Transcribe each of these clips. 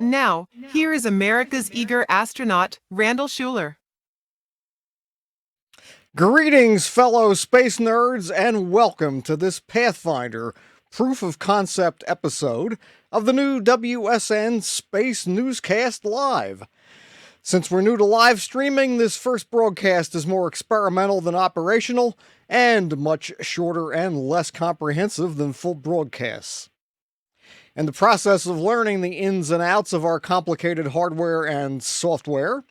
Now, here is America's Eager Astronaut, Randall Schuler. Greetings, fellow space nerds, and welcome to this Pathfinder proof of concept episode of the new WSN SpaceNewscast Live. Since we're new to live streaming, this first broadcast is more experimental than operational, and much shorter and less comprehensive than full broadcasts. In the process of learning the ins and outs of our complicated hardware and software,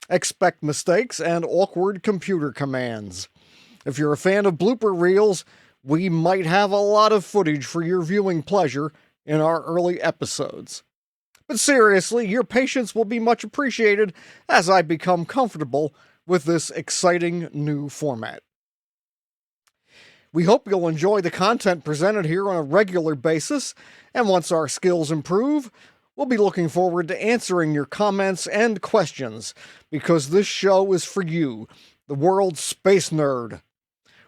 expect mistakes and awkward computer commands. If you're a fan of blooper reels, we might have a lot of footage for your viewing pleasure in our early episodes. But seriously, your patience will be much appreciated as I become comfortable with this exciting new format. We hope you'll enjoy the content presented here on a regular basis, and once our skills improve, we'll be looking forward to answering your comments and questions, because this show is for you, the world's space nerd.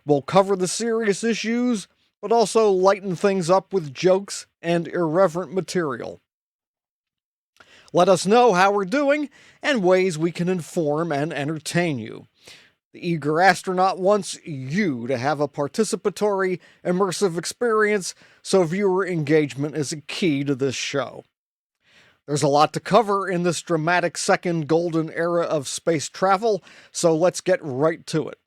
We'll cover the serious issues, but also lighten things up with jokes and irreverent material. Let us know how we're doing and ways we can inform and entertain you. The Eager Astronaut wants you to have a participatory, immersive experience, so viewer engagement is a key to this show. There's a lot to cover in this dramatic second golden era of space travel, so let's get right to it.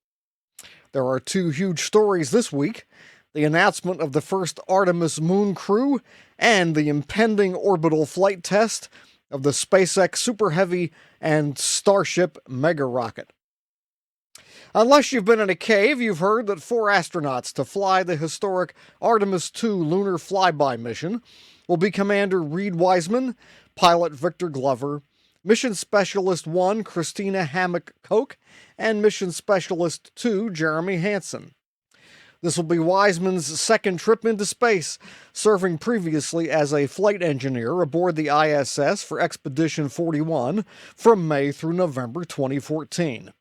There are two huge stories this week: the announcement of the first Artemis moon crew and the impending orbital flight test of the SpaceX Super Heavy and Starship mega rocket. Unless you've been in a cave, you've heard that 4 astronauts to fly the historic Artemis II lunar flyby mission will be Commander Reed Wiseman, pilot Victor Glover, Mission Specialist 1 Christina Hammock-Koch, and Mission Specialist 2 Jeremy Hansen. This will be Wiseman's second trip into space, serving previously as a flight engineer aboard the ISS for Expedition 41 from May through November 2014.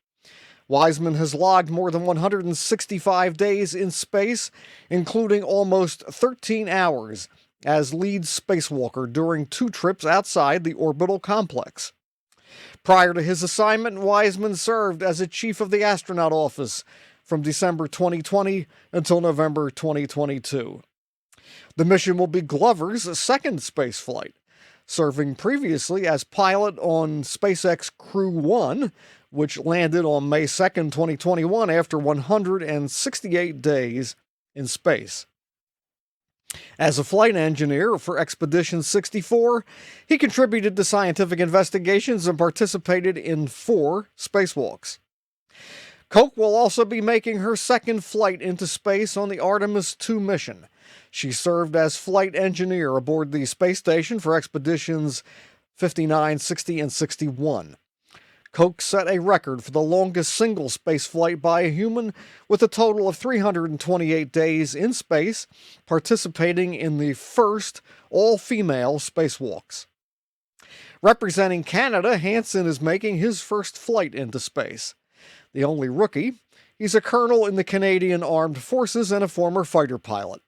Wiseman has logged more than 165 days in space, including almost 13 hours as lead spacewalker during 2 trips outside the orbital complex. Prior to his assignment, Wiseman served as a chief of the astronaut office from December 2020 until November 2022. The mission will be Glover's second spaceflight, serving previously as pilot on SpaceX Crew 1, which landed on May 2, 2021 after 168 days in space. As a flight engineer for Expedition 64, he contributed to scientific investigations and participated in 4 spacewalks. Koch will also be making her second flight into space on the Artemis II mission. She served as flight engineer aboard the space station for Expeditions 59, 60, and 61. Koch set a record for the longest single spaceflight by a human, with a total of 328 days in space, participating in the first all-female spacewalks. Representing Canada, Hansen is making his first flight into space. The only rookie, he's a colonel in the Canadian Armed Forces and a former fighter pilot.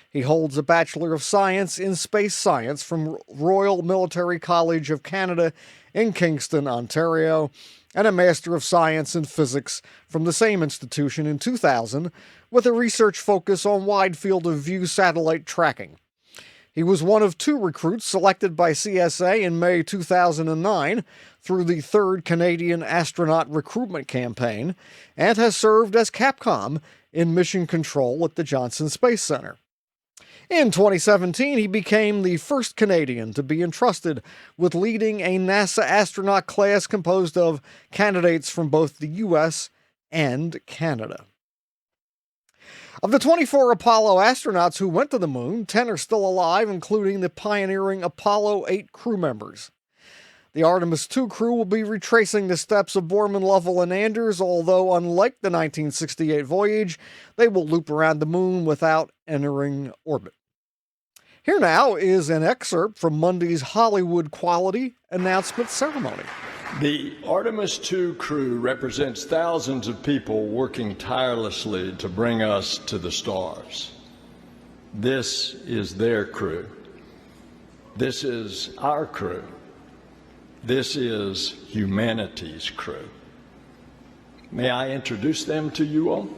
He holds a Bachelor of Science in Space Science from Royal Military College of Canada in Kingston, Ontario, and a Master of Science in Physics from the same institution in 2000, with a research focus on wide field of view satellite tracking. He was one of 2 recruits selected by CSA in May 2009 through the 3rd Canadian Astronaut Recruitment Campaign, and has served as Capcom in mission control at the Johnson Space Center. In 2017, he became the first Canadian to be entrusted with leading a NASA astronaut class composed of candidates from both the U.S. and Canada. Of the 24 Apollo astronauts who went to the moon, 10 are still alive, including the pioneering Apollo 8 crew members. The Artemis II crew will be retracing the steps of Borman, Lovell, and Anders, although unlike the 1968 voyage, they will loop around the moon without entering orbit. Here now is an excerpt from Monday's Hollywood Quality announcement ceremony. The Artemis II crew represents thousands of people working tirelessly to bring us to the stars. This is their crew. This is our crew. This is humanity's crew. May I introduce them to you all?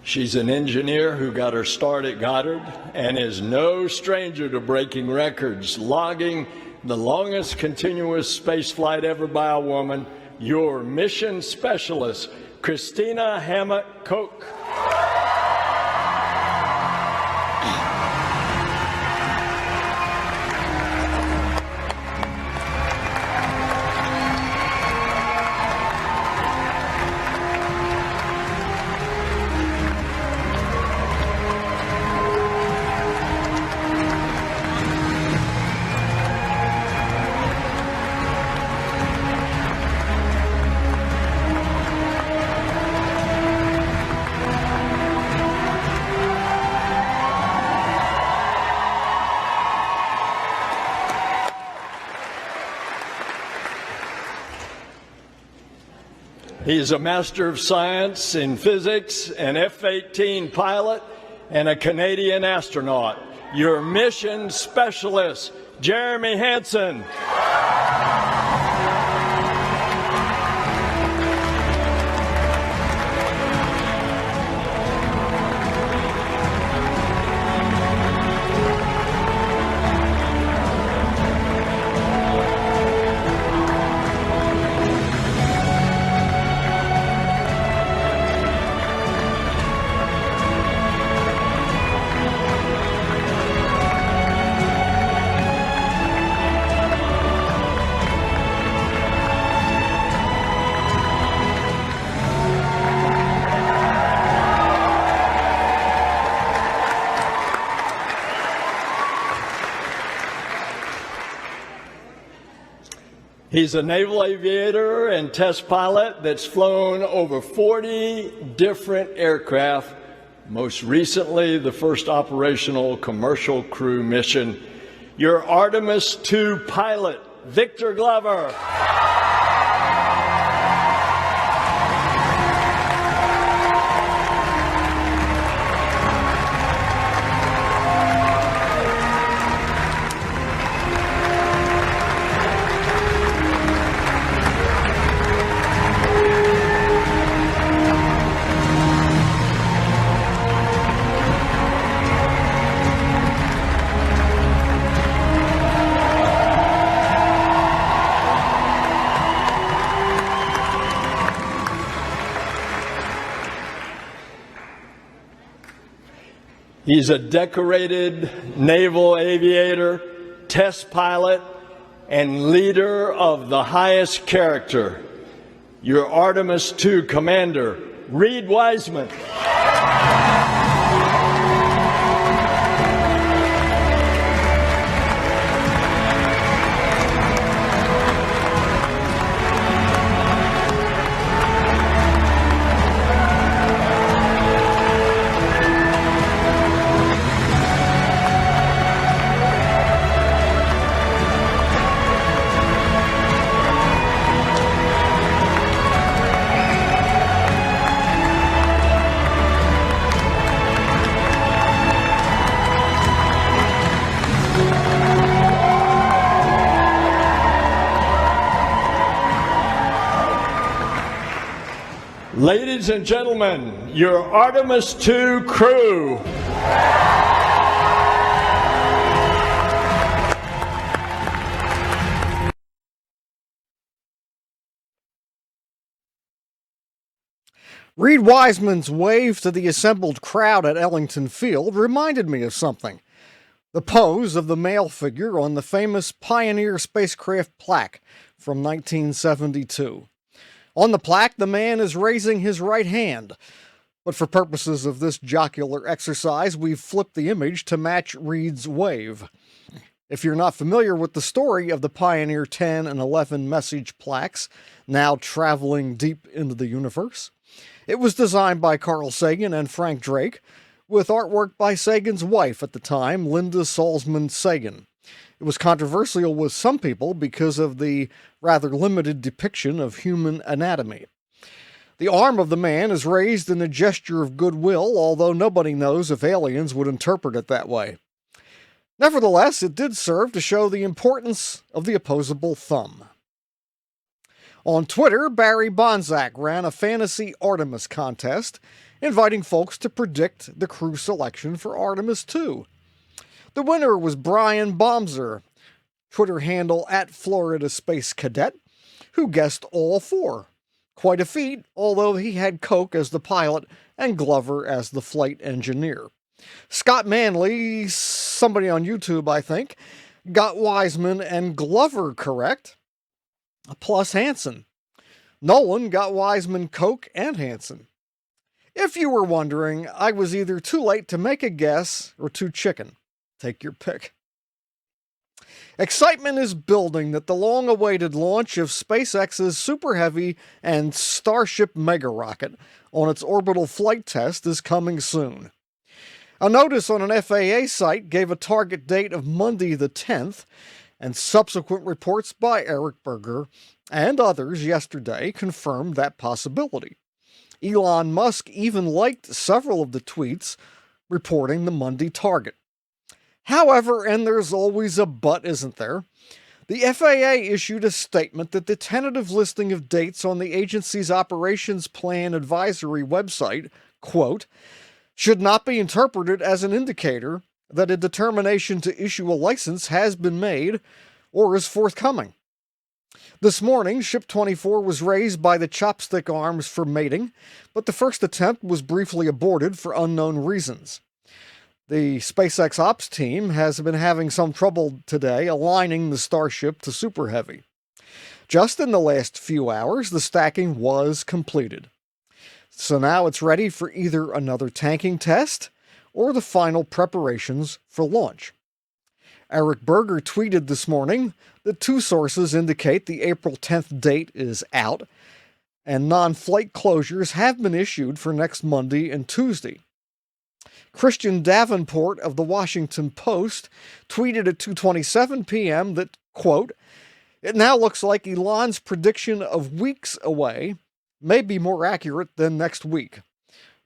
She's an engineer who got her start at Goddard and is no stranger to breaking records, logging the longest continuous space flight ever by a woman, your mission specialist, Christina Hammett-Koch. He's a Master of Science in Physics, an F-18 pilot, and a Canadian astronaut. Your mission specialist, Jeremy Hansen. He's a naval aviator and test pilot that's flown over 40 different aircraft, most recently the first operational commercial crew mission. Your Artemis II pilot, Victor Glover. He's a decorated naval aviator, test pilot, and leader of the highest character. Your Artemis II commander, Reed Wiseman. Ladies and gentlemen, your Artemis II crew. Reed Wiseman's wave to the assembled crowd at Ellington Field reminded me of something. The pose of the male figure on the famous Pioneer spacecraft plaque from 1972. On the plaque, the man is raising his right hand, but for purposes of this jocular exercise, we've flipped the image to match Reed's wave. If you're not familiar with the story of the Pioneer 10 and 11 message plaques, now traveling deep into the universe, it was designed by Carl Sagan and Frank Drake, with artwork by Sagan's wife at the time, Linda Salzman Sagan. It was controversial with some people because of the rather limited depiction of human anatomy. The arm of the man is raised in a gesture of goodwill, although nobody knows if aliens would interpret it that way. Nevertheless, it did serve to show the importance of the opposable thumb. On Twitter, Barry Bonzak ran a fantasy Artemis contest, inviting folks to predict the crew selection for Artemis 2. The winner was Brian Bomser, Twitter handle @Florida Space Cadet, who guessed all four. Quite a feat, although he had Koch as the pilot and Glover as the flight engineer. Scott Manley, somebody on YouTube I think, got Wiseman and Glover correct, plus Hansen. Nolan got Wiseman, Koch, and Hansen. If you were wondering, I was either too late to make a guess or too chicken. Take your pick. Excitement is building that the long-awaited launch of SpaceX's Super Heavy and Starship mega rocket on its orbital flight test is coming soon. A notice on an FAA site gave a target date of Monday the 10th, and subsequent reports by Eric Berger and others yesterday confirmed that possibility. Elon Musk even liked several of the tweets reporting the Monday target. However, and there's always a but, isn't there? The FAA issued a statement that the tentative listing of dates on the agency's Operations Plan Advisory website, quote, should not be interpreted as an indicator that a determination to issue a license has been made or is forthcoming. This morning, Ship 24 was raised by the chopstick arms for mating, but the first attempt was briefly aborted for unknown reasons. The SpaceX Ops team has been having some trouble today aligning the Starship to Super Heavy. Just in the last few hours, the stacking was completed. So now it's ready for either another tanking test or the final preparations for launch. Eric Berger tweeted this morning that two sources indicate the April 10th date is out, and non-flight closures have been issued for next Monday and Tuesday. Christian Davenport of the Washington Post tweeted at 2:27 p.m. that, quote, it now looks like Elon's prediction of weeks away may be more accurate than next week,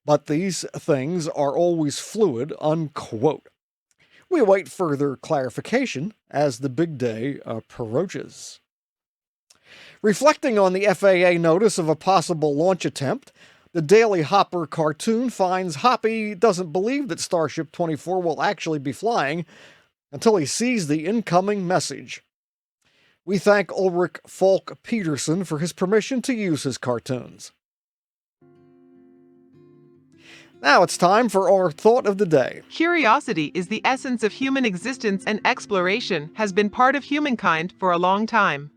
but these things are always fluid, unquote. We await further clarification as the big day approaches. Reflecting on the FAA notice of a possible launch attempt, the Daily Hopper cartoon finds Hoppy doesn't believe that Starship 24 will actually be flying until he sees the incoming message. We thank Ulrich Falk Peterson for his permission to use his cartoons. Now it's time for our thought of the day. Curiosity is the essence of human existence, and exploration has been part of humankind for a long time.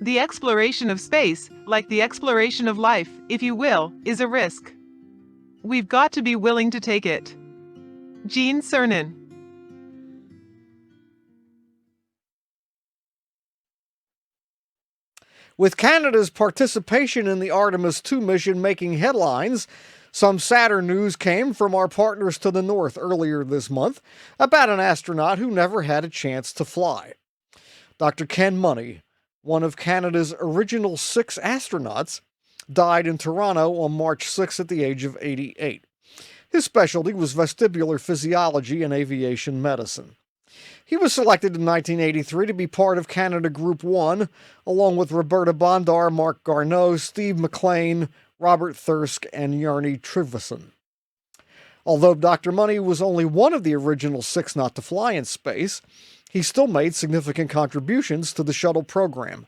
The exploration of space, like the exploration of life, if you will, is a risk. We've got to be willing to take it. Gene Cernan. With Canada's participation in the Artemis 2 mission making headlines, some sadder news came from our partners to the north earlier this month about an astronaut who never had a chance to fly. Dr. Ken Money, one of Canada's original 6 astronauts, died in Toronto on March 6 at the age of 88. His specialty was vestibular physiology and aviation medicine. He was selected in 1983 to be part of Canada Group 1, along with Roberta Bondar, Mark Garneau, Steve McLean, Robert Thirsk, and Yarny Trivison. Although Dr. Money was only one of the original 6 not to fly in space, he still made significant contributions to the shuttle program.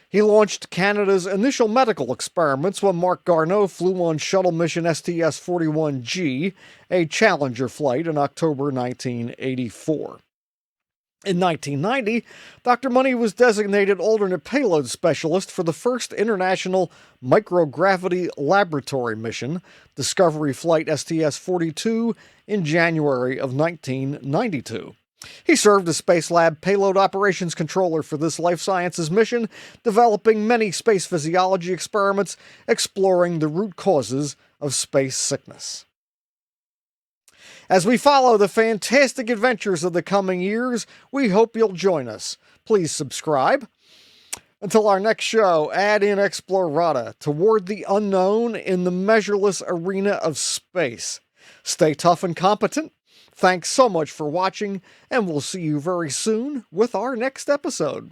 He launched Canada's initial medical experiments when Mark Garneau flew on shuttle mission STS-41G, a Challenger flight, in October 1984. In 1990, Dr. Money was designated alternate payload specialist for the first international microgravity laboratory mission, Discovery Flight STS-42, in January of 1992. He served as Space Lab payload operations controller for this life sciences mission, developing many space physiology experiments exploring the root causes of space sickness. As we follow the fantastic adventures of the coming years, we hope you'll join us. Please subscribe. Until our next show, ad in explorata, toward the unknown in the measureless arena of space. Stay tough and competent. Thanks so much for watching, and we'll see you very soon with our next episode.